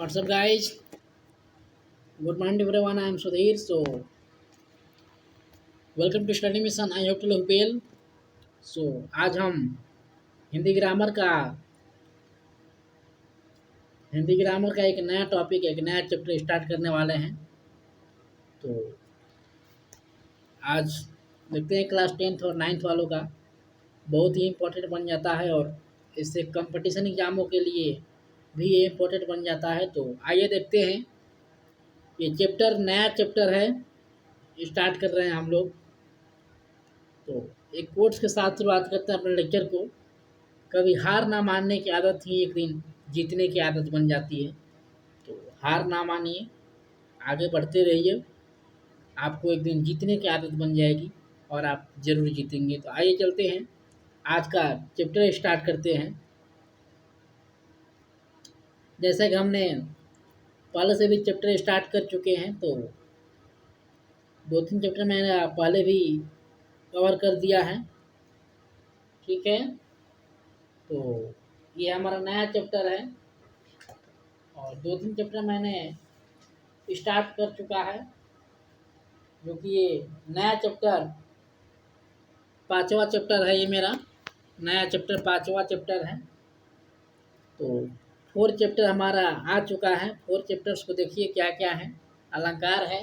What's up, guys? Good morning, everyone. I am Sudhir. So, welcome to Study Mission. I hope to look well. So, आज हम Hindi grammar का Hindi grammar का एक नया topic, एक नया चैप्टर स्टार्ट करने वाले हैं। तो आज देखते हैं क्लास 10th और 9th वालों का बहुत ही इम्पोर्टेंट बन जाता है और इससे कंपटीशन एग्जामों के लिए भी ये इम्पोर्टेंट बन जाता है। तो आइए देखते हैं, ये चैप्टर नया चैप्टर है, स्टार्ट कर रहे हैं हम लोग। तो एक कोट्स के साथ शुरुआत करते हैं अपने लेक्चर को। कभी हार ना मानने की आदत ही एक दिन जीतने की आदत बन जाती है। तो हार ना मानिए, आगे बढ़ते रहिए, आपको एक दिन जीतने की आदत बन जाएगी और आप ज़रूर जीतेंगे। तो आइए चलते हैं, आज का चैप्टर स्टार्ट करते हैं। जैसे कि हमने पहले से भी चैप्टर स्टार्ट कर चुके हैं, तो 2-3 चैप्टर मैंने पहले भी कवर कर दिया है, ठीक है। तो ये हमारा नया चैप्टर है और 2-3 चैप्टर मैंने स्टार्ट कर चुका है, जो कि ये नया चैप्टर 5वां चैप्टर है। ये मेरा नया चैप्टर 5वां चैप्टर है। तो 4 चैप्टर हमारा आ चुका है। 4 चैप्टर्स को देखिए क्या क्या है। अलंकार है,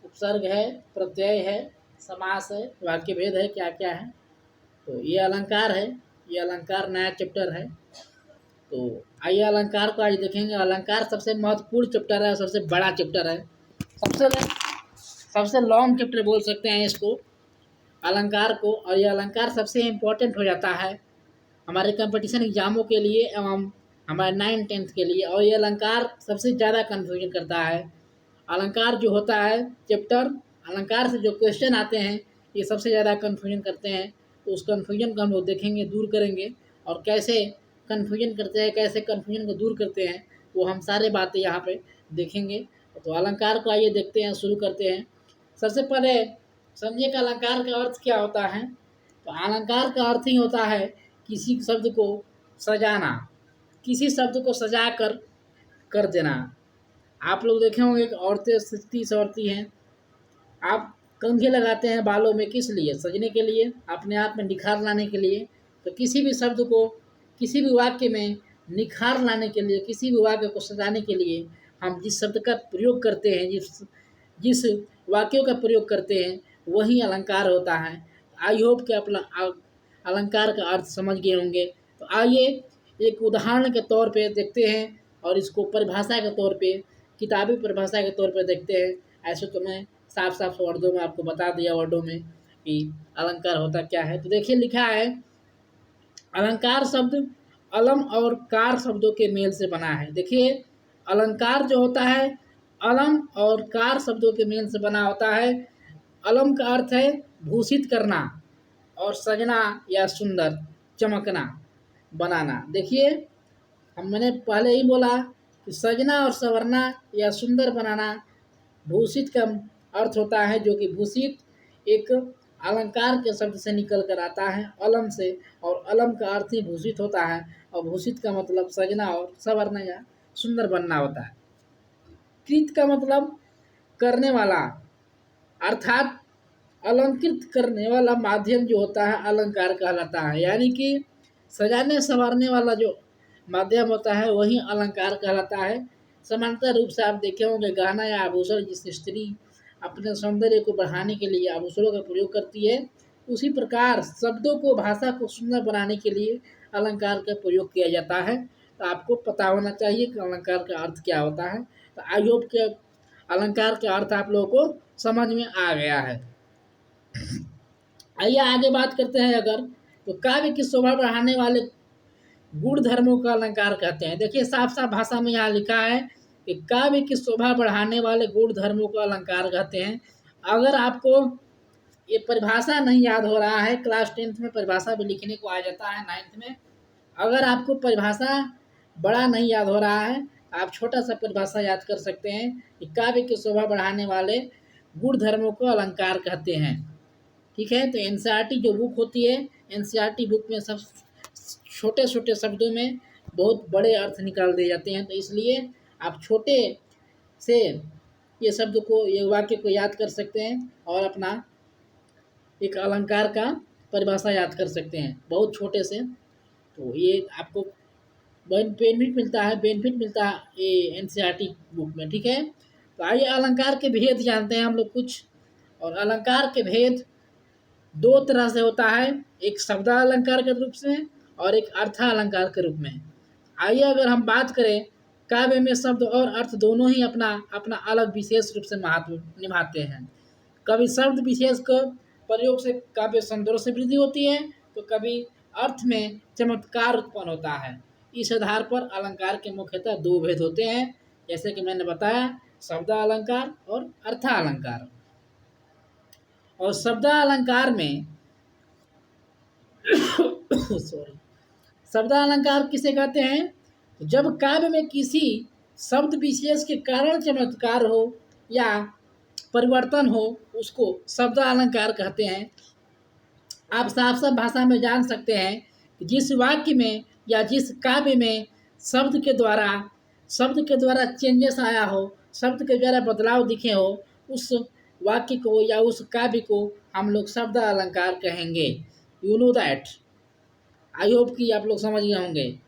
उपसर्ग है, प्रत्यय है, समास है, वाक्य भेद है, क्या क्या है। तो ये अलंकार है, ये अलंकार नया चैप्टर है। तो आइए अलंकार को आज देखेंगे। अलंकार सबसे महत्वपूर्ण चैप्टर है, सबसे बड़ा चैप्टर है, सबसे लॉन्ग चैप्टर बोल सकते हैं इसको, अलंकार को। और ये अलंकार सबसे इम्पोर्टेंट हो जाता है हमारे कंपटीशन एग्जामों के लिए एवं हमारे 9th-10th के लिए। और ये अलंकार सबसे ज़्यादा कन्फ्यूजन करता है। अलंकार जो होता है चैप्टर, अलंकार से जो क्वेश्चन आते हैं, ये सबसे ज़्यादा कन्फ्यूजन करते हैं। तो उस कन्फ्यूजन को हम लोग देखेंगे, दूर करेंगे, और कैसे कन्फ्यूजन करते हैं, कैसे कन्फ्यूजन को दूर करते हैं, वो हम सारे बातें यहाँ पे देखेंगे। तो अलंकार को आइए देखते हैं, शुरू करते हैं। सबसे पहले समझिए कि अलंकार का अर्थ क्या होता है। तो अलंकार का अर्थ ही होता है किसी शब्द को सजाना, किसी शब्द को सजा कर देना। आप लोग देखे होंगे कि औरतें सजती हैं। आप कंघी लगाते हैं बालों में, किस लिए? सजने के लिए, अपने आप में निखार लाने के लिए। तो किसी भी शब्द को, किसी भी वाक्य में निखार लाने के लिए, किसी भी वाक्य को सजाने के लिए हम जिस शब्द का प्रयोग करते हैं, जिस वाक्यों का प्रयोग करते हैं, वही अलंकार होता है। आई होप कि अपना अलंकार का अर्थ समझ गए होंगे। तो आइए एक उदाहरण के तौर पे देखते हैं और इसको परिभाषा के तौर पे, किताबी परिभाषा के तौर पे देखते हैं। ऐसे तो मैं साफ साफ वर्डों में आपको बता दिया, वर्डों में, कि अलंकार होता क्या है। तो देखिए लिखा है, अलंकार शब्द अलम और कार शब्दों के मेल से बना है। देखिए अलंकार जो होता है अलम और कार शब्दों के मेल से बना होता है। अलम का अर्थ है भूषित करना और सजना या सुंदर, चमकना, बनाना। देखिए मैंने पहले ही बोला कि सजना और संवरना या सुंदर बनाना भूषित का अर्थ होता है, जो कि भूषित एक अलंकार के शब्द से निकल कर आता है, अलम से। और अलम का अर्थ ही भूषित होता है, और भूषित का मतलब सजना और संवरना या सुंदर बनना होता है। कृत का मतलब करने वाला, अर्थात अलंकृत करने वाला माध्यम जो होता है अलंकार कहलाता है। यानी कि सजाने संवारने वाला जो माध्यम होता है वही अलंकार कहलाता है। समानांतर रूप से आप देखे होंगे, गहना या आभूषण जिस स्त्री अपने सौंदर्य को बढ़ाने के लिए आभूषणों का प्रयोग करती है, उसी प्रकार शब्दों को, भाषा को सुंदर बनाने के लिए अलंकार का प्रयोग किया जाता है। तो आपको पता होना चाहिए कि अलंकार का अर्थ क्या होता है। तो आई होप के अलंकार का अर्थ आप लोगों को समझ में आ गया है। आइए आगे बात करते हैं। अगर तो काव्य की शोभा बढ़ाने वाले गुण धर्मों का अलंकार कहते हैं। देखिए साफ साफ भाषा में यहाँ लिखा है कि काव्य की शोभा बढ़ाने वाले गुण धर्मों को अलंकार कहते हैं। अगर आपको ये परिभाषा नहीं याद हो रहा है, क्लास 10th में परिभाषा भी लिखने को आ जाता है, 9th में। अगर आपको परिभाषा बड़ा नहीं याद हो रहा है, आप छोटा सा परिभाषा याद कर सकते हैं कि काव्य की शोभा बढ़ाने वाले गुण धर्मों को अलंकार कहते हैं, ठीक है। तो एनसीईआरटी जो बुक होती है, एनसीईआरटी बुक में सब छोटे छोटे शब्दों में बहुत बड़े अर्थ निकाल दिए जाते हैं। तो इसलिए आप छोटे से ये शब्द को, ये वाक्य को याद कर सकते हैं और अपना एक अलंकार का परिभाषा याद कर सकते हैं बहुत छोटे से। तो ये आपको बेनिफिट मिलता है ये एनसीईआरटी बुक में, ठीक है। तो आइए अलंकार के भेद जानते हैं हम लोग कुछ। और अलंकार के भेद दो तरह से होता है, एक शब्दालंकार के रूप में और एक अर्थालंकार के रूप में। आइए अगर हम बात करें, काव्य में शब्द और अर्थ दोनों ही अपना अपना अलग विशेष रूप से महत्व निभाते हैं। कभी शब्द विशेष का प्रयोग से काव्य सौंदर्य से वृद्धि होती है, तो कभी अर्थ में चमत्कार उत्पन्न होता है। इस आधार पर अलंकार के मुख्यतः दो भेद होते हैं, जैसे कि मैंने बताया, शब्दालंकार और अर्थालंकार। और शब्दालंकार में सॉरी, शब्दालंकार किसे कहते हैं? जब काव्य में किसी शब्द विशेष के कारण चमत्कार हो या परिवर्तन हो, उसको शब्दालंकार कहते हैं। आप साफ साफ भाषा में जान सकते हैं कि जिस वाक्य में या जिस काव्य में शब्द के द्वारा चेंजेस आया हो, शब्द के द्वारा बदलाव दिखे हो, उस वाक्य को या उस काव्य को हम लोग शब्दालंकार कहेंगे। You know that, I hope कि आप लोग समझ गए होंगे।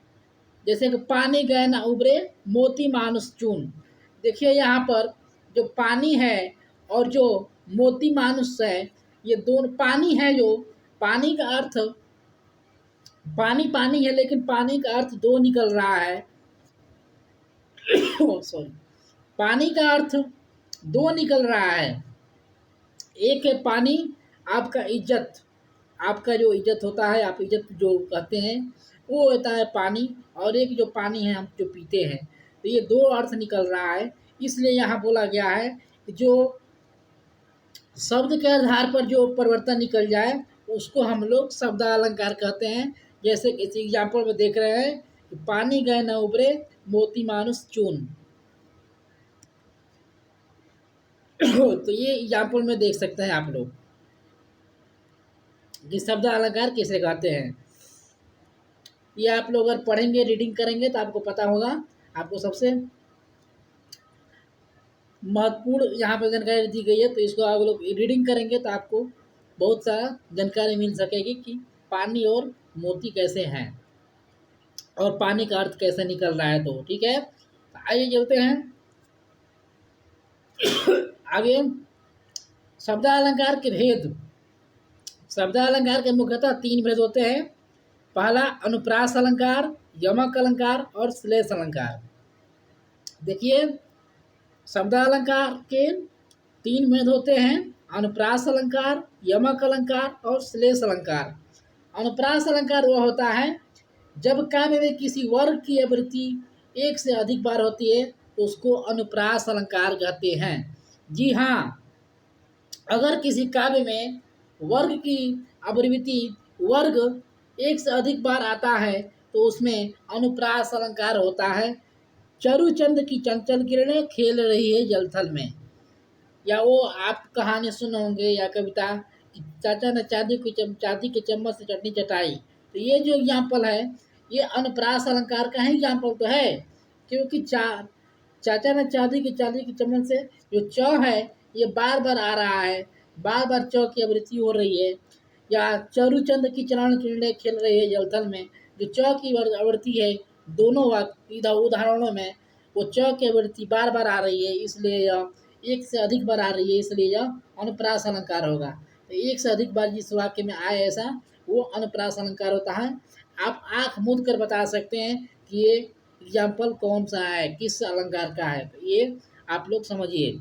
जैसे कि पानी गए ना उबरे मोती मानुष चून। देखिए यहाँ पर जो पानी है और जो मोती मानुष है, ये दोनों पानी है, जो पानी का अर्थ पानी पानी है, लेकिन पानी का अर्थ दो निकल रहा है। सॉरी, पानी का अर्थ दो निकल रहा है। एक है पानी, आपका इज्जत, आपका जो इज्जत होता है, आप इज्जत जो कहते हैं, वो होता है पानी। और एक जो पानी है हम जो पीते हैं, तो ये दो अर्थ निकल रहा है। इसलिए यहाँ बोला गया है कि जो शब्द के आधार पर जो परिवर्तन निकल जाए, उसको हम लोग शब्दालंकार कहते हैं। जैसे इस एग्जाम्पल में देख रहे हैं कि पानी गए न उबरे मोती मानुष चून। तो ये एग्जाम्पल में देख सकते हैं आप लोग कि शब्दालंकार किसे कहते हैं। ये आप लोग अगर पढ़ेंगे, रीडिंग करेंगे, तो आपको पता होगा। आपको सबसे महत्वपूर्ण यहाँ पर जानकारी दी गई है, तो इसको आप लोग रीडिंग करेंगे तो आपको बहुत सारा जानकारी मिल सकेगी कि पानी और मोती कैसे हैं और पानी का अर्थ कैसे निकल रहा है। तो ठीक है, आइए चलते हैं आगे। शब्दालंकार के भेद। शब्दालंकार के मुख्यतः तीन भेद होते हैं। पहला अनुप्रास अलंकार, यमक अलंकार और श्लेष अलंकार। देखिए, शब्दालंकार के तीन भेद होते हैं, अनुप्रास अलंकार, यमक अलंकार और श्लेष अलंकार। अनुप्रास अलंकार वह होता है जब काव्य में किसी वर्ग की आवृत्ति एक से अधिक बार होती है, तो उसको अनुप्रास अलंकार कहते हैं। जी हाँ, अगर किसी काव्य में वर्ग की आवृत्ति वर्ग एक से अधिक बार आता है, तो उसमें अनुप्रास अलंकार होता है। चरुचंद की चंचल किरणें खेल रही है जलथल में, या वो आप कहानी सुने होंगे या कविता, चाचा ने चांदी के चम्मच से चटनी चटाई। तो ये जो एग्जाम्पल है, ये अनुप्रास अलंकार का ही एग्जाम्पल तो है, क्योंकि चाचा ने चांदी के चम्मच से जो च है, ये बार बार आ रहा है, बार बार च की आवृत्ति हो रही है। या चरुचंद की चरण किरणें खेल रही है जलथल में, जो च की आवृत्ति है, दोनों उदाहरणों में वो च की आवृत्ति बार बार आ रही है, इसलिए यह एक से अधिक बार आ रही है, इसलिए यह अनुप्रास अलंकार होगा। तो एक से अधिक बार जिस वाक्य में आए ऐसा, वो अनुप्रास अलंकार होता है। आप आंख मूंद कर बता सकते हैं कि ये एग्जाम्पल कौन सा है, किस अलंकार का है। तो ये आप लोग समझिए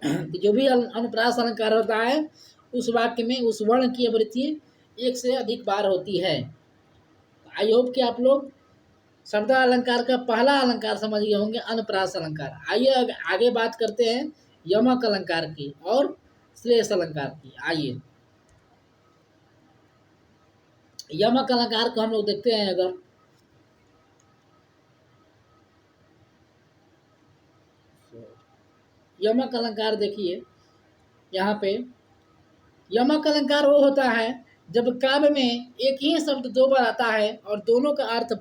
कि जो भी अनुप्रास अलंकार होता है, उस वाक्य में उस वर्ण की आवृत्ति एक से अधिक बार होती है। आई होप कि आप लोग शब्दालंकार का पहला अलंकार समझ गए होंगे, अनुप्रास अलंकार। आइए आगे बात करते हैं यमक अलंकार की और श्लेष अलंकार की। आइए यमक अलंकार को हम लोग देखते हैं। अगर यमक अलंकार देखिए, यहाँ पे यमक अलंकार वो होता है जब काव्य में एक ही शब्द दो बार आता है और दोनों का अर्थ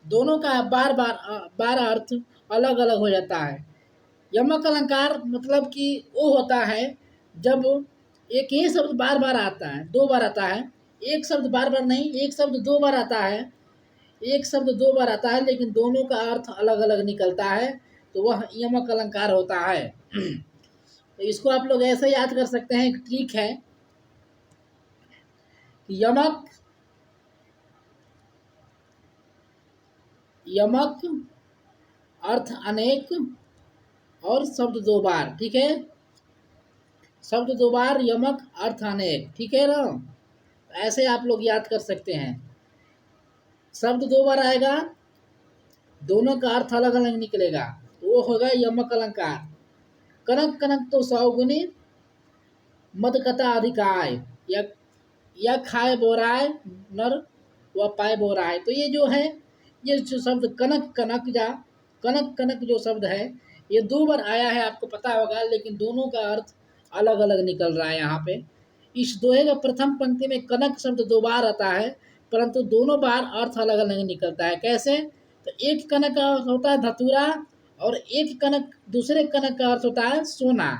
दोनों का बार अर्थ अलग अलग हो जाता है। यमक अलंकार मतलब कि वो होता है जब एक ही शब्द बार बार आता है, दो बार आता है। एक शब्द बार बार नहीं, एक शब्द दो बार आता है। एक शब्द दो बार आता है लेकिन दोनों का अर्थ अलग अलग निकलता है, तो वह यमक अलंकार होता है। तो इसको आप लोग ऐसे याद कर सकते हैं, एक ट्रिक है कि यमक यमक अर्थ अनेक और शब्द दो बार, ठीक है। शब्द दो बार, यमक अर्थ अनेक, ठीक है ना। ऐसे आप लोग याद कर सकते हैं। शब्द दो बार आएगा, दोनों का अर्थ अलग अलग निकलेगा, तो वो होगा यमक अलंकार। कनक कनक तो सौगुनी, मद कथा अधिकाय, या खाए बोराय, नर व पाए बोराय। तो ये जो है, ये जो शब्द कनक कनक कनक कनक जो शब्द है, ये दो बार आया है, आपको पता होगा, लेकिन दोनों का अर्थ अलग अलग निकल रहा है यहाँ पे। इस दोहे का प्रथम पंक्ति में कनक शब्द दो बार आता है, परंतु दोनों बार अर्थ अलग अलग निकलता है। कैसे? तो एक कनक का अर्थ होता है धतूरा, और एक कनक, दूसरे कनक का अर्थ होता है सोना।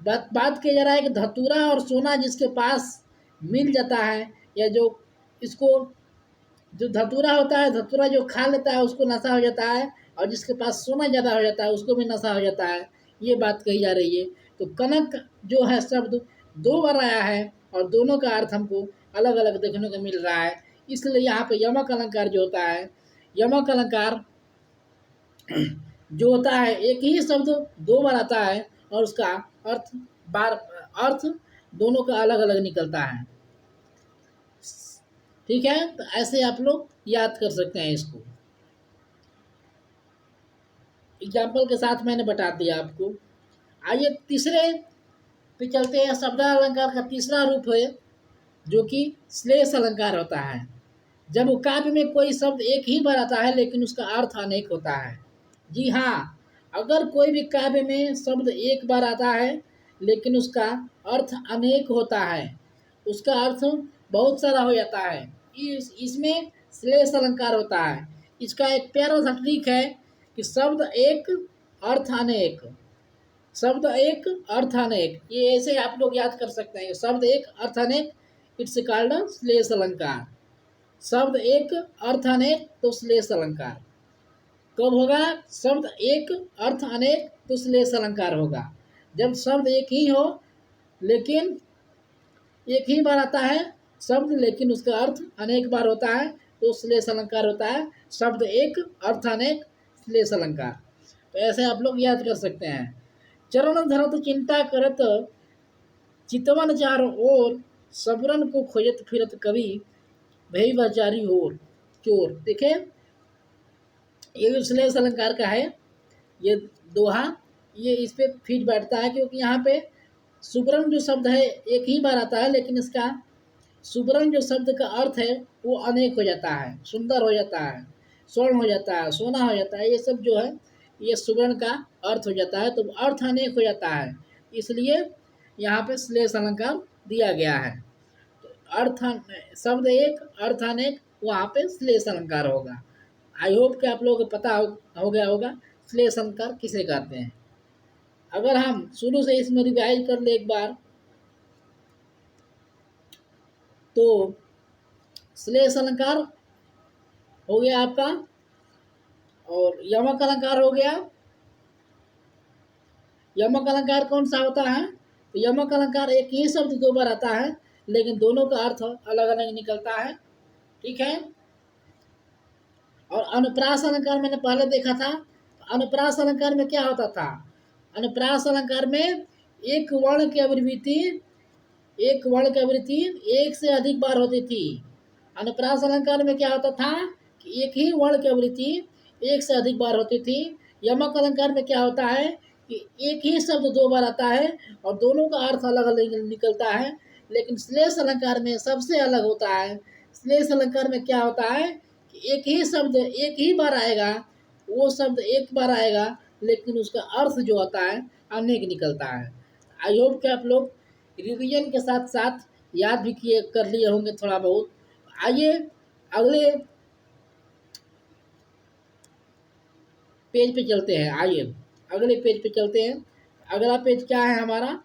बात किया जा रहा है कि धतूरा और सोना जिसके पास मिल जाता है, या जो इसको, जो धतूरा होता है, धतूरा जो खा लेता है उसको नशा हो जाता है, और जिसके पास सोना ज़्यादा हो जाता है उसको भी नशा हो जाता है। ये बात कही जा रही है। तो कनक जो है शब्द दो बार आया है, और दोनों का अर्थ हमको अलग अलग देखने को मिल रहा है। इसलिए यहाँ पे यमक अलंकार जो होता है, यमक अलंकार जो होता है, एक ही शब्द दो बार आता है और उसका अर्थ बार अर्थ दोनों का अलग अलग निकलता है, ठीक है। तो ऐसे आप लोग याद कर सकते हैं इसको। एग्जाम्पल के साथ मैंने बता दिया आपको। आइए तीसरे पे चलते हैं। शब्द अलंकार का तीसरा रूप है जो कि श्लेष अलंकार होता है। जब काव्य में कोई शब्द एक ही बार आता है लेकिन उसका अर्थ अनेक होता है। जी हाँ, अगर कोई भी काव्य में शब्द एक बार आता है लेकिन उसका अर्थ अनेक होता है, उसका अर्थ बहुत सारा हो जाता है, इसमें श्लेष अलंकार होता है। इसका एक प्यारा सा ट्रिक है कि शब्द एक अर्थ अनेक, शब्द एक अर्थ अनेक, ये ऐसे आप लोग याद कर सकते हैं। शब्द एक अर्थ अनेक, इट्स कॉल्ड श्लेष अलंकार। शब्द एक अर्थ अनेक तो श्लेष अलंकार। कब होगा? शब्द एक अर्थ अनेक तो श्लेष अलंकार होगा। जब शब्द एक ही हो लेकिन एक ही बार आता है शब्द, लेकिन उसका अर्थ अनेक बार होता है, तो श्लेष अलंकार होता है। शब्द एक अर्थ अनेक श्लेष अलंकार। तो ऐसे आप लोग याद कर सकते हैं। चरण धरत चिंता करत, चितवन चारों ओर, सबरन को खोजत फिरत कवि, भई बाजारी और चोर। देखे, ये श्लेष अलंकार का है ये दोहा, ये इस पे फिट बैठता है, क्योंकि यहाँ पे सुब्रम जो शब्द है एक ही बार आता है, लेकिन इसका सुब्रम जो शब्द का अर्थ है वो अनेक हो जाता है, सुंदर हो जाता है, स्वर्ण हो जाता है, सोना हो जाता है। ये सब जो है ये सुवर्ण का अर्थ हो जाता है, तो अर्थ अनेक हो जाता है। इसलिए यहाँ पे श्लेष अलंकार दिया गया है। तो अर्थ शब्द एक अर्थ अनेक, वहाँ पे श्लेष अलंकार होगा। आई होप कि आप लोगों को पता हो गया होगा श्लेष अलंकार किसे कहते हैं। अगर हम शुरू से इसमें रिवाइज कर ले एक बार, तो श्लेष अलंकार हो गया आपका, और यमक अलंकार हो गया। यमक अलंकार कौन सा होता है? तो यमक अलंकार एक ही शब्द दो बार आता है लेकिन दोनों का अर्थ अलग अलग निकलता है, ठीक है। और अनुप्रास अलंकार मैंने पहले देखा था। अनुप्रास अलंकार में क्या होता था? अनुप्रास अलंकार में एक वर्ण की आवृत्ति एक से अधिक बार होती थी। अनुप्रास अलंकार में क्या होता था कि एक ही वर्ण की आवृत्ति एक से अधिक बार होती थी। यमक अलंकार में क्या होता है कि एक ही शब्द दो बार आता है और दोनों का अर्थ अलग अलग निकलता है। लेकिन श्लेष अलंकार में सबसे अलग होता है। श्लेष अलंकार में क्या होता है कि एक ही शब्द एक ही बार आएगा, वो शब्द एक बार आएगा लेकिन उसका अर्थ जो होता है अनेक निकलता है। आई होप कि आप लोग रिवीजन के साथ साथ याद भी किए कर लिए होंगे थोड़ा बहुत। आइए अगले पेज पे चलते हैं। आइए अगले पेज पे चलते हैं। अगला पेज क्या है हमारा?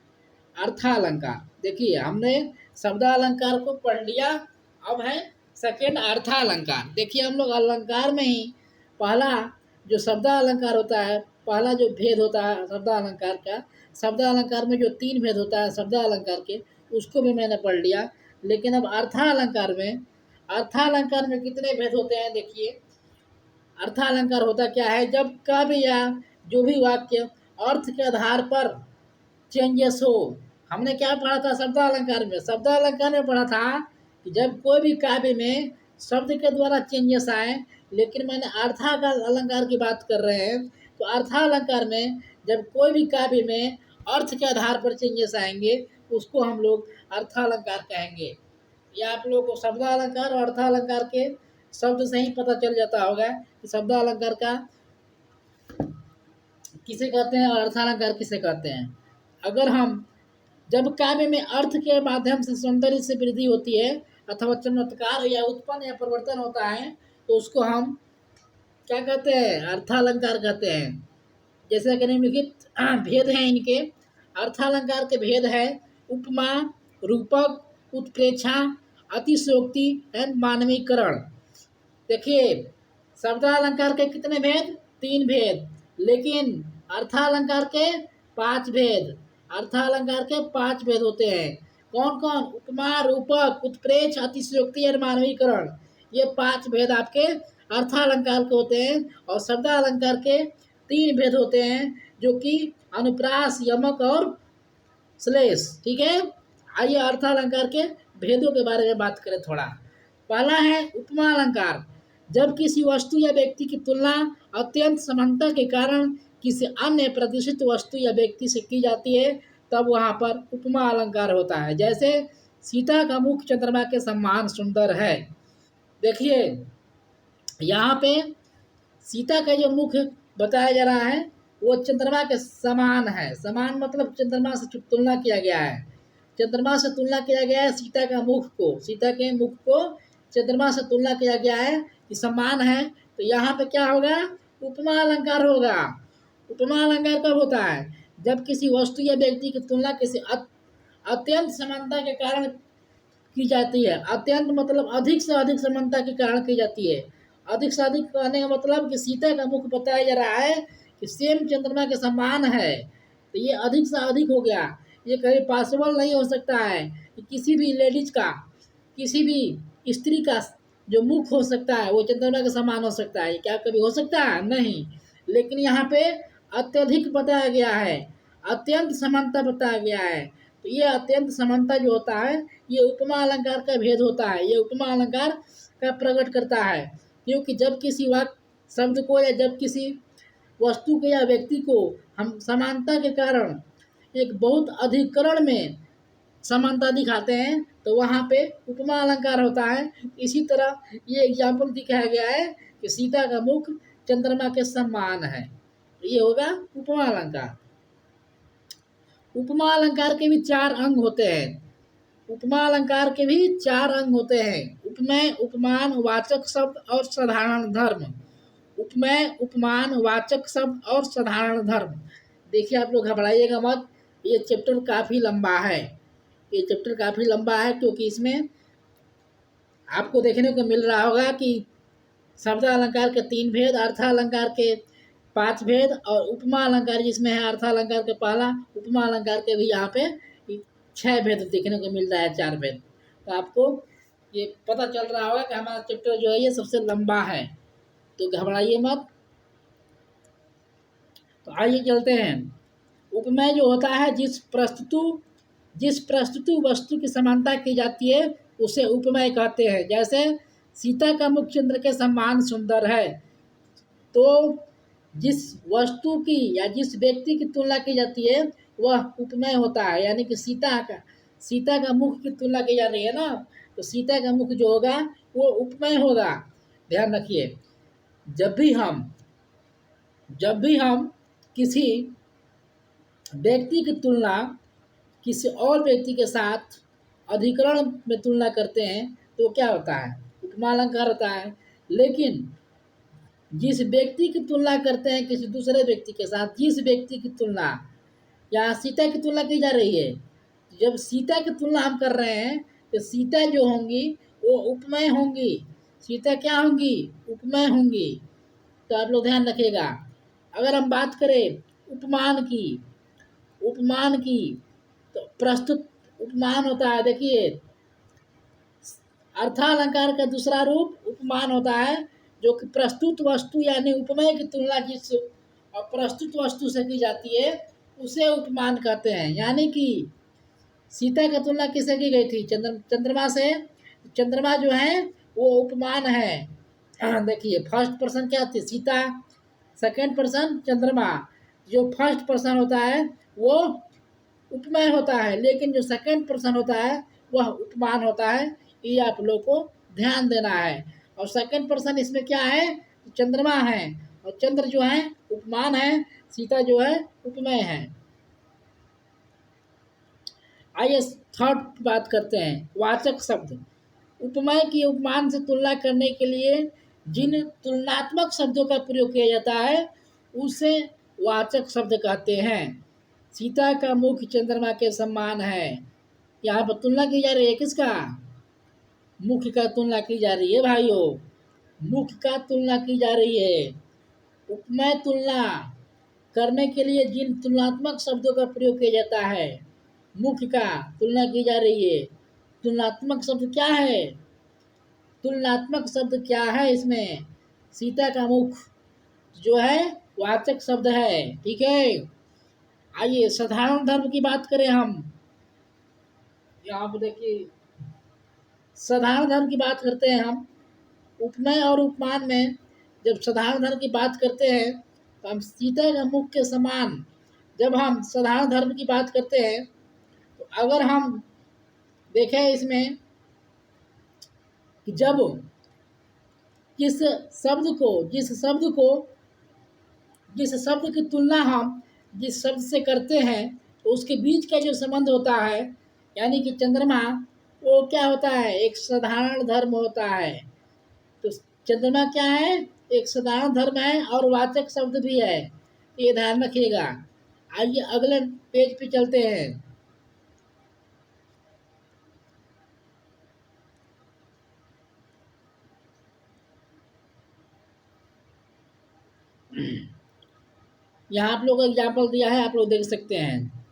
अर्थालंकार। देखिए हमने शब्दालंकार को पढ़ लिया, अब है सेकेंड अर्थालंकार। देखिए हम लोग अलंकार में ही पहला जो शब्दालंकार होता है, पहला जो भेद होता है शब्दालंकार का, शब्दालंकार में जो 3 भेद होता है शब्दालंकार के, उसको भी मैंने पढ़ लिया। लेकिन अब अर्थालंकार में कितने भेद होते हैं? देखिए अर्थालंकार होता क्या है? जब काव्य या जो भी वाक्य अर्थ के आधार पर चेंजेस हो। हमने क्या पढ़ा था शब्दालंकार में? शब्दालंकार में पढ़ा था कि जब कोई भी काव्य में शब्द के द्वारा चेंजेस आए। लेकिन मैंने अर्थालंकार की बात कर रहे हैं, तो अर्थालंकार में जब कोई भी काव्य में अर्थ के आधार पर चेंजेस आएंगे, उसको हम लोग अर्थालंकार कहेंगे। या आप लोगों को शब्दालंकार और अर्थालंकार के शब्द से ही पता चल जाता होगा कि शब्दालंकार का किसे कहते हैं और अर्थालंकार किसे कहते हैं। अगर हम जब काव्य में अर्थ के माध्यम से सौंदर्य से वृद्धि होती है अथवा चमत्कार या उत्पन्न या परिवर्तन होता है, तो उसको हम क्या कहते हैं? अर्थालंकार कहते हैं। जैसे कि निम्नलिखित भेद हैं इनके। अर्थालंकार के भेद है उपमा, रूपक, उत्प्रेक्षा, अतिशयोक्ति एवं मानवीकरण। देखिए शब्दालंकार के कितने भेद? 3 भेद। लेकिन अर्थालंकार के 5 भेद। अर्थालंकार के 5 भेद होते हैं। कौन कौन? उपमा, रूपक, उत्प्रेक्ष, अतिशयोक्ति और मानवीकरण। ये 5 भेद आपके अर्थालंकार के होते हैं। और शब्दालंकार के 3 भेद होते हैं, जो कि अनुप्रास, यमक और श्लेष। ठीक है, आइए अर्थालंकार के भेदों के बारे में बात करें थोड़ा। पहला है उपमा अलंकार। जब किसी वस्तु या व्यक्ति की तुलना अत्यंत समानता के कारण किसी अन्य प्रतिष्ठित वस्तु या व्यक्ति से की जाती है, तब वहाँ पर उपमा अलंकार होता है। जैसे सीता का मुख चंद्रमा के समान सुंदर है। देखिए यहाँ पे सीता का जो मुख बताया जा रहा है वो चंद्रमा के समान है। समान मतलब चंद्रमा से तुलना किया गया है। चंद्रमा से तुलना किया गया है सीता का मुख को। सीता के मुख को चंद्रमा से तुलना किया गया है कि समान है। तो यहाँ पे क्या होगा? उपमा अलंकार होगा। उपमा अलंकार कब होता है? जब किसी वस्तु या व्यक्ति की तुलना किसी अत्यंत समानता के कारण की जाती है। अत्यंत मतलब अधिक से अधिक समानता के कारण की जाती है। अधिक से अधिक कहने का मतलब कि सीता का मुख बताया जा रहा है कि सेम चंद्रमा के समान है, तो ये अधिक से अधिक हो गया। ये कभी पॉसिबल नहीं हो सकता है कि किसी भी लेडीज का, किसी भी स्त्री का जो मुख हो सकता है वो चंद्रमा के समान हो सकता है। क्या कभी हो सकता है? नहीं। लेकिन यहाँ पे अत्यधिक बताया गया है, अत्यंत समानता बताया गया है। तो ये अत्यंत समानता जो होता है ये उपमा अलंकार का भेद होता है। ये उपमा अलंकार का प्रकट करता है, क्योंकि जब किसी वाक्य शब्द को या जब किसी वस्तु को या व्यक्ति को हम समानता के कारण एक बहुत अधिकरण में समानता दिखाते हैं, तो वहाँ पे उपमा अलंकार होता है। इसी तरह ये एग्जाम्पल दिखाया गया है कि सीता का मुख चंद्रमा के समान है, ये होगा उपमा अलंकार। उपमा अलंकार के भी 4 अंग होते हैं। उपमा अलंकार के भी 4 अंग होते हैं। उपमेय, उपमान, वाचक शब्द और साधारण धर्म। उपमेय, उपमान, वाचक शब्द और साधारण धर्म। देखिए आप लोग घबराइएगा मत, ये चैप्टर काफ़ी लंबा है। ये चैप्टर काफ़ी लंबा है क्योंकि इसमें आपको देखने को मिल रहा होगा कि शब्द अलंकार के 3 भेद, अर्थालंकार के 5 भेद और उपमा अलंकार जिसमें है अर्थालंकार के पहला, उपमा अलंकार के भी यहाँ पे 6 भेद देखने को मिल रहा है, 4 भेद। तो आपको ये पता चल रहा होगा कि हमारा चैप्टर जो है ये सबसे लंबा है, तो घबराइए मत। तो आइए चलते हैं। उपमेय जो होता है जिस प्रस्तुत वस्तु की समानता की जाती है उसे उपमेय कहते हैं। जैसे सीता का मुख चंद्र के समान सुंदर है, तो जिस वस्तु की या जिस व्यक्ति की तुलना की जाती है वह उपमेय होता है। यानी कि सीता का मुख की तुलना की जा रही है ना, तो सीता का मुख जो होगा वो उपमेय होगा। ध्यान रखिए, जब भी हम किसी व्यक्ति की तुलना किसी और व्यक्ति के साथ अधिकरण में तुलना करते हैं तो क्या होता है? उपमा अलंकार होता है। लेकिन जिस व्यक्ति की तुलना करते हैं किसी दूसरे व्यक्ति के साथ, जिस व्यक्ति की तुलना, यहाँ सीता की तुलना की जा रही है। जब सीता की तुलना हम कर रहे हैं तो सीता जो होंगी वो उपमेय होंगी। सीता क्या होंगी? उपमेय होंगी। तो आप लोग ध्यान रखिएगा। अगर हम बात करें उपमान की, उपमान की तो प्रस्तुत उपमान होता है। देखिए, अर्थालंकार का दूसरा रूप उपमान होता है, जो कि प्रस्तुत वस्तु यानी उपमेय की तुलना जिस और प्रस्तुत वस्तु से की जाती है उसे उपमान कहते हैं। यानी कि सीता की तुलना किससे की गई थी? चंद्रमा से। चंद्रमा जो है वो उपमान है। देखिए, फर्स्ट पर्सन क्या थी? सीता। सेकंड पर्सन चंद्रमा। जो फर्स्ट पर्सन होता है वो उपमेय होता है, लेकिन जो सेकंड पर्सन होता है वह उपमान होता है। ये आप लोग को ध्यान देना है। और सेकंड पर्सन इसमें क्या है? चंद्रमा है, और चंद्र जो है उपमान है, सीता जो है उपमेय है। आइए थर्ड बात करते हैं, वाचक शब्द। उपमेय की उपमान से तुलना करने के लिए जिन तुलनात्मक शब्दों का प्रयोग किया जाता है उसे वाचक शब्द कहते हैं। सीता का मुख चंद्रमा के समान है। यहाँ पर तुलना की जा रही है किसका? मुख का तुलना की जा रही है भाइयों, मुख का तुलना की जा रही है। उपमेय तुलना करने के लिए जिन तुलनात्मक शब्दों का प्रयोग किया जाता है, मुख का तुलना की जा रही है। तुलनात्मक शब्द क्या है? तुलनात्मक शब्द क्या है इसमें? सीता का मुख जो है वाचक शब्द है। ठीक है। आइए साधारण धर्म की बात करें हम। यहाँ पर देखिए, साधारण धर्म की बात करते हैं हम। उपमेय और उपमान में जब साधारण धर्म की बात करते हैं तो हम सीता का मुख के समान, जब हम साधारण धर्म की बात करते हैं तो अगर हम देखें इसमें कि जब किस शब्द को, जिस शब्द की तुलना हम जिस शब्द से करते हैं तो उसके बीच का जो संबंध होता है, यानी कि चंद्रमा, वो क्या होता है? एक साधारण धर्म होता है। तो चंद्रमा क्या है? एक साधारण धर्म है और वाचक शब्द भी है। ये ध्यान रखिएगा। आइए अगले पेज पे चलते हैं। यहाँ आप लोग एग्जाम्पल दिया है, आप लोग देख सकते हैं।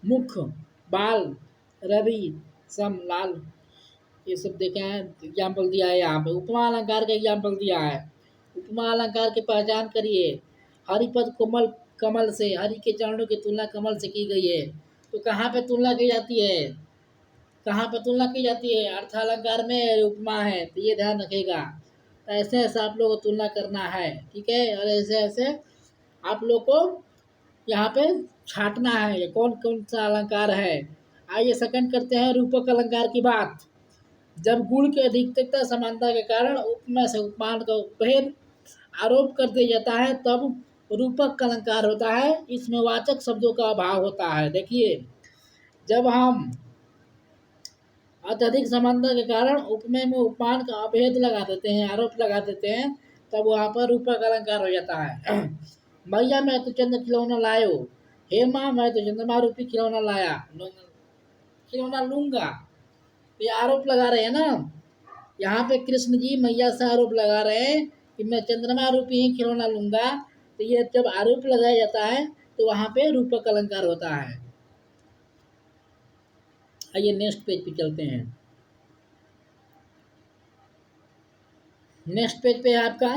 मुख, बाल, रवि, सम, लाल, ये सब देखे हैं, एग्जाम्पल दिया है। यहाँ पे उपमा अलंकार का एग्जाम्पल दिया है। उपमा अलंकार की पहचान करिए। हरिपद कोमल कमल से, हरि के चरणों की तुलना कमल से की गई है। तो कहाँ पे तुलना की जाती है? कहाँ पे तुलना की जाती है? अर्थालंकार में उपमा है, तो ये ध्यान रखिएगा। तो ऐसे ऐसे आप लोग को तुलना करना है। ठीक है। और ऐसे ऐसे आप लोग को यहाँ पे छांटना है ये कौन कौन सा अलंकार है। आइए सेकंड करते हैं रूपक अलंकार की बात। जब गुण की अधिकता समानता के कारण उपमा से उपमान का भेद आरोप कर दिया जाता है तब रूपक अलंकार होता है। इसमें वाचक शब्दों का अभाव होता है। देखिए, जब हम अत्यधिक समानता के कारण उपमेय में उपमान का अभेद लगा देते हैं, आरोप लगा देते हैं, तब वहाँ पर रूपक अलंकार हो जाता है। मैया मैं तो चंद्र खिलौना लायो, हे माँ मैं तो चंद्रमा रूपी खिलौना लाया, खिलौना लूंगा। ये आरोप लगा रहे हैं ना। यहाँ पे कृष्ण जी मैया से आरोप लगा रहे हैं कि मैं चंद्रमा रूपी ही खिलौना लूंगा। तो ये जब आरोप लगाया जाता है तो वहाँ पे रूपक अलंकार होता है। आइए नेक्स्ट पेज पे चलते हैं। नेक्स्ट पेज पे आपका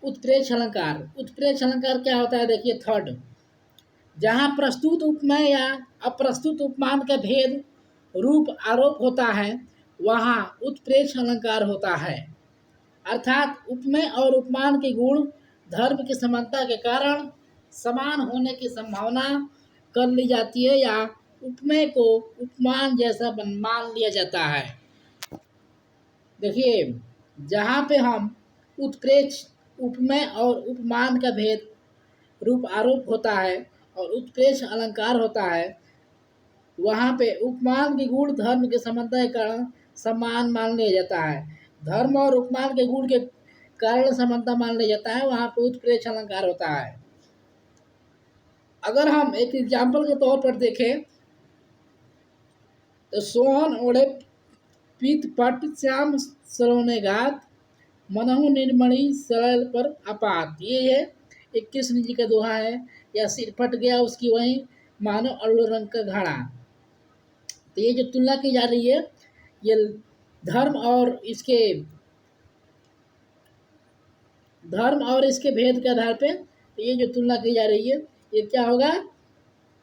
उत्प्रेक्ष अलंकार। उत्प्रेक्ष अलंकार क्या होता है? देखिए थर्ड, जहाँ प्रस्तुत उपमेय या अप्रस्तुत उपमान का भेद रूप आरोप होता है वहाँ उत्प्रेक्ष अलंकार होता है। अर्थात उपमेय और उपमान के गुण धर्म की समानता के कारण समान होने की संभावना कर ली जाती है या उपमेय को उपमान जैसा मान लिया जाता है। देखिए, जहाँ पे हम उत्प्रेक्ष, उपमेय और उपमान का भेद रूप आरोप होता है और उत्प्रेक्ष अलंकार होता है, वहाँ पे उपमान के गुण धर्म के समानता के कारण समान मान लिया जाता है। धर्म और उपमान के गुण के कारण समानता मान लिया जाता है, वहाँ पे उत्प्रेक्ष अलंकार होता है। अगर हम एक एग्जाम्पल के तौर पर देखें तो सोहन ओढ़े पीत पट श्याम सरोने घात मनहु निर्मणि सरल पर अपात। ये है एक कृष्ण जी का दोहा है। या सिर फट गया उसकी वहीं मानो अरुण रंग का घड़ा। तो ये जो तुलना की जा रही है ये धर्म और इसके भेद के आधार पे ये जो तुलना की जा रही है ये क्या होगा,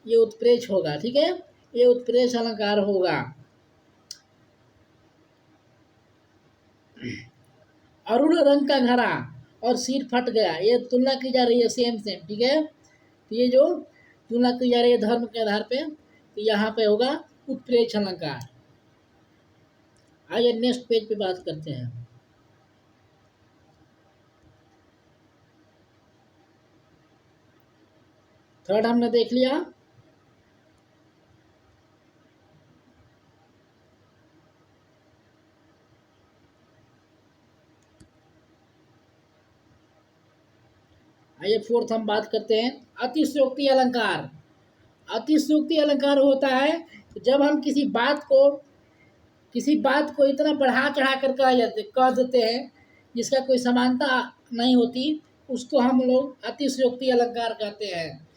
ये उत्प्रेक्ष होगा। ठीक है, ये उत्प्रेक्ष अलंकार होगा। अरुण रंग का घड़ा और सिर फट गया, ये तुलना की जा रही है सेम सेम। ठीक है, तो ये जो तुलना की जा रही है धर्म के आधार पे, तो यहाँ पे होगा उत्प्रेक्ष अलंकार। आइए नेक्स्ट पेज पे बात करते हैं। थर्ड हमने देख लिया। आइए फोर्थ हम बात करते हैं अतिशयोक्ति अलंकार। अतिशयोक्ति अलंकार होता है जब हम किसी बात को इतना बढ़ा चढ़ा कर कह देते हैं जिसका कोई समानता नहीं होती, उसको हम लोग अतिशयोक्ति अलंकार कहते हैं।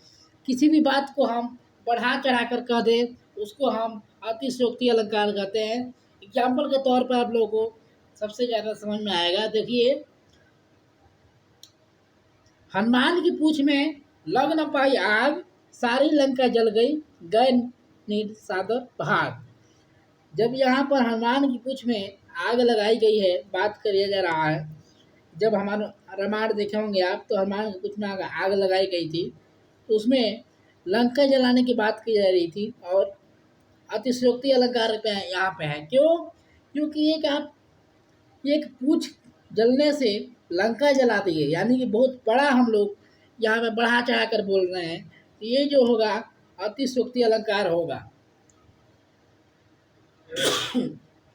किसी भी बात को हम बढ़ा चढ़ा कर कह दें उसको हम अतिशयोक्ति अलंकार कहते हैं। एग्जाम्पल के तौर पर आप लोगों को सबसे ज़्यादा समझ में आएगा। देखिए, हनुमान की पूंछ में लग न पाई आग, सारी लंका जल गई, गए निसादर भाग। जब यहाँ पर हनुमान की पूंछ में आग लगाई गई है, बात करिया जा रहा है। जब हमारे रामायण देखे होंगे आप, तो हनुमान की पूंछ में आग लगाई गई थी, तो उसमें लंका जलाने की बात की जा रही थी और अतिशयोक्ति अलंकार पे यहाँ पे है। क्यों? क्योंकि एक पूंछ जलने से लंका जला दिए, यानी कि बहुत बड़ा हम लोग यहाँ पे बढ़ा चढ़ा कर बोल रहे हैं। तो ये जो होगा अतिशयोक्ति अलंकार होगा।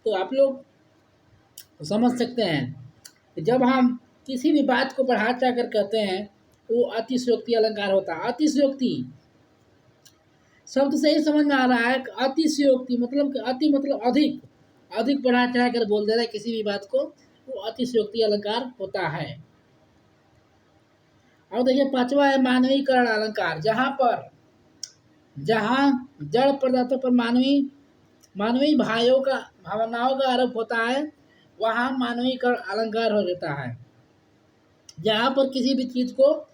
तो आप लोग समझ सकते हैं कि जब हम किसी भी बात को बढ़ा चढ़ा कर कहते हैं वो अतिशयोक्ति अलंकार होता है। अतिशयोक्ति शब्द से ही समझ में आ रहा है कि अतिशयोक्ति मतलब कि अति मतलब अधिक बढ़ा चढ़ा कर बोल दे रहा है किसी भी बात को, वो अतिशयोक्ति अलंकार होता है। और देखिए पांचवा है मानवीकरण अलंकार। जहाँ जड़ पदार्थों पर मानवीय भावनाओं का आरोप होता है, वहाँ मानवीकरण अलंकार हो जाता है। जहाँ पर किसी भी चीज को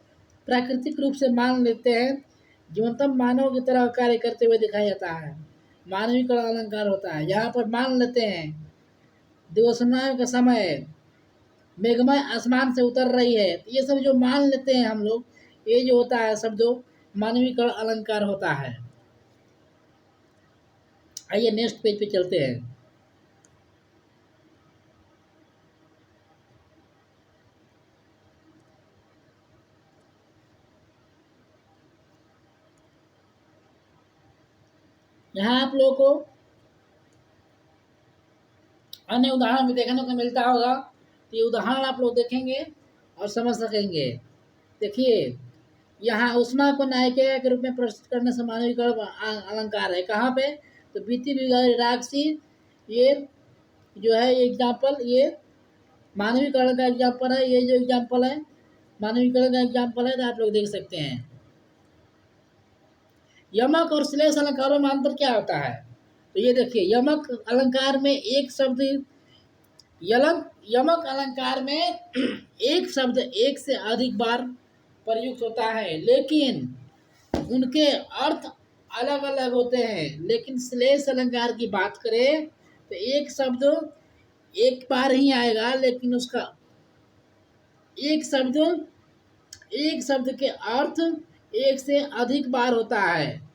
प्राकृतिक रूप से मान लेते हैं, जीवनतम मानव की तरह कार्य करते हुए दिखाया जाता है, मानवीकरण अलंकार होता है। जहाँ पर मान लेते हैं दिवसमय का समय मेघमय आसमान से उतर रही है, तो ये सब जो मान लेते हैं हम लोग, ये जो होता है सब जो मानवीकरण अलंकार होता है। आइए नेक्स्ट पेज पे चलते हैं। यहाँ आप लोगों को अन्य उदाहरण भी देखने को मिलता होगा, तो ये उदाहरण आप लोग देखेंगे और समझ सकेंगे। देखिए, यहाँ उष्मा को नायिका के रूप में प्रस्तुत करने से मानवीकरण अलंकार है। कहाँ पे? तो बीती बिगड़ी राक्षसी, ये जो है एग्जाम्पल, ये मानवीकरण का एग्जाम्पल है। ये जो एग्जाम्पल है मानवीकरण का एग्जाम्पल है, तो आप लोग देख सकते हैं। यमक और श्लेष अलंकारों में अंतर क्या होता है? तो ये देखिए, यमक अलंकार में एक शब्द यमक अलंकार में एक शब्द एक से अधिक बार प्रयुक्त होता है, लेकिन उनके अर्थ अलग अलग होते हैं। लेकिन श्लेष अलंकार की बात करें तो एक शब्द एक बार ही आएगा, लेकिन उसका एक शब्द के अर्थ एक से अधिक बार होता है।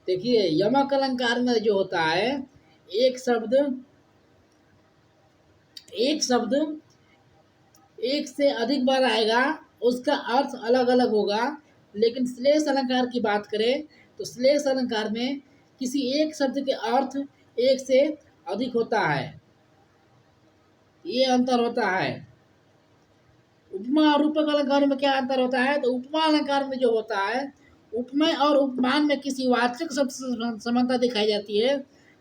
देखिए, यमक अलंकार में जो होता है एक शब्द एक से अधिक बार आएगा, उसका अर्थ अलग अलग होगा। लेकिन श्लेष अलंकार की बात करें तो श्लेष अलंकार में किसी एक शब्द के अर्थ एक से अधिक होता है, ये अंतर होता है। उपमा और रूपक अलंकार में क्या अंतर होता है? तो उपमा अलंकार में जो होता है, उपमेय और उपमान में किसी वाचक शब्द से समानता दिखाई जाती है,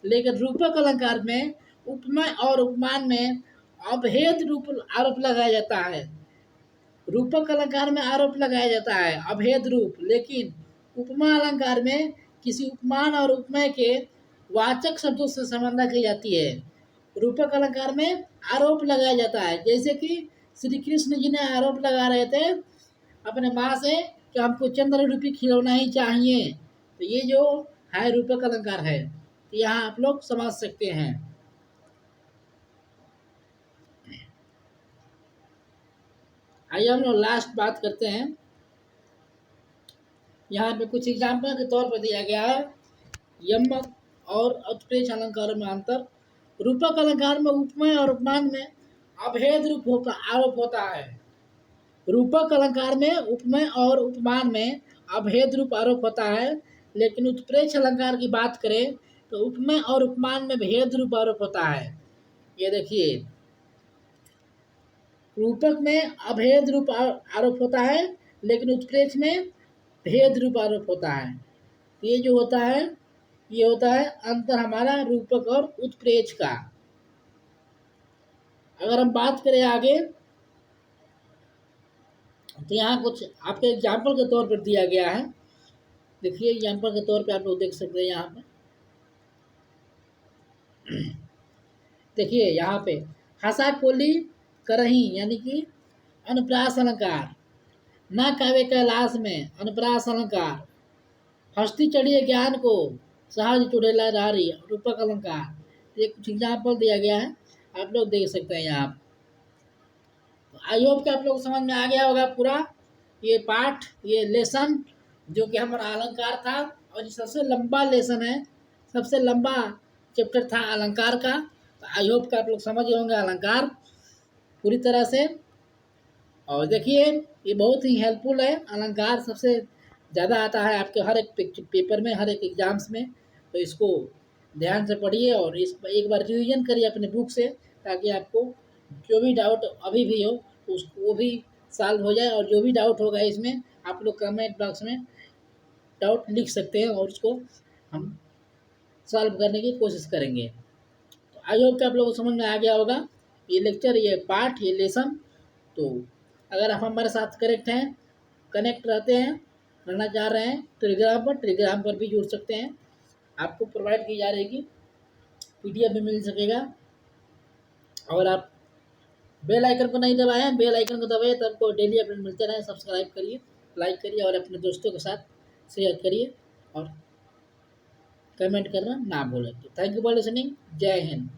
लेकिन रूपक अलंकार में उपमेय और उपमान में अभेद रूप आरोप लगाया जाता है। रूपक अलंकार में आरोप लगाया जाता है अभेद रूप, लेकिन उपमा अलंकार में किसी उपमान और उपमेय के वाचक शब्दों से समानता की जाती है। रूपक अलंकार में आरोप लगाया जाता है, जैसे कि श्री कृष्ण जी ने आरोप लगा रहे थे अपने माँ से कि हमको चंद्र रूपी खिलौना ही चाहिए। तो ये जो है रूपक अलंकार है, तो यहाँ आप लोग समझ सकते हैं। आइए हम लोग लास्ट बात करते हैं। यहाँ पे कुछ एग्जाम्पल के तौर पर दिया गया है यमक और उत्प्रेक्ष अलंकारों में अंतर। रूपक अलंकार में उपमेय और उपमान में अभेद रूप आरोप होता है। रूपक अलंकार में उपमेय और उपमान में अभेद रूप आरोप होता है, लेकिन उत्प्रेक्ष अलंकार की बात करें तो उपमेय और उपमान में भेद रूप आरोप होता है। ये देखिए, रूपक में अभेद रूप आरोप होता है, लेकिन उत्प्रेक्ष में भेद रूप आरोप होता है। ये जो होता है, ये होता है अंतर हमारा रूपक और उत्प्रेक्ष का। अगर हम बात करें आगे, तो यहाँ कुछ आपके एग्जाम्पल के तौर पर दिया गया है। देखिए, एग्जाम्पल के तौर पे आप लोग देख सकते हैं यहाँ पे। देखिए यहाँ पे हंसा कोली करही यानी कि अनुप्रास अलंकार, न काव्य कैलाश में अनुप्रास अलंकार, हस्ती चढ़िए ज्ञान को सहज चुड़ेला रारी रूपक अलंकार। ये कुछ एग्जाम्पल दिया गया है, आप लोग देख सकते हैं यहाँ। आई होप कि आप लोग समझ में आ गया होगा पूरा ये पाठ, ये लेसन जो कि हमारा अलंकार था, और ये सबसे लंबा लेसन है, सबसे लंबा चैप्टर था अलंकार का। तो आई होप कि आप लोग समझ गए होंगे अलंकार पूरी तरह से। और देखिए, ये बहुत ही हेल्पफुल है अलंकार, सबसे ज़्यादा आता है आपके हर एक पेपर में, हर एक एग्जाम्स में। तो इसको ध्यान से पढ़िए और इस एक बार रिवीजन करिए अपने बुक से, ताकि आपको जो भी डाउट अभी भी हो उसको वो भी सॉल्व हो जाए। और जो भी डाउट होगा इसमें, आप लोग कमेंट बॉक्स में डाउट लिख सकते हैं और उसको हम सॉल्व करने की कोशिश करेंगे। तो आई होप कि आप लोगों को समझ में आ गया होगा ये लेक्चर, ये पाठ, ये लेसन। तो अगर आप हमारे साथ कनेक्ट रहते हैं, रहना चाह रहे हैं टेलीग्राम पर भी जुड़ सकते हैं। आपको प्रोवाइड की जा रहेगी, PDF भी मिल सकेगा। और आप बेल आइकन को नहीं दबाए हैं, बेल आइकन को दबाइए, तब को डेली अपडेट मिलते रहे। सब्सक्राइब करिए, लाइक करिए और अपने दोस्तों के साथ शेयर करिए, और कमेंट करना ना भूलें। तो थैंक यू फॉर लिसनिंग। जय हिंद।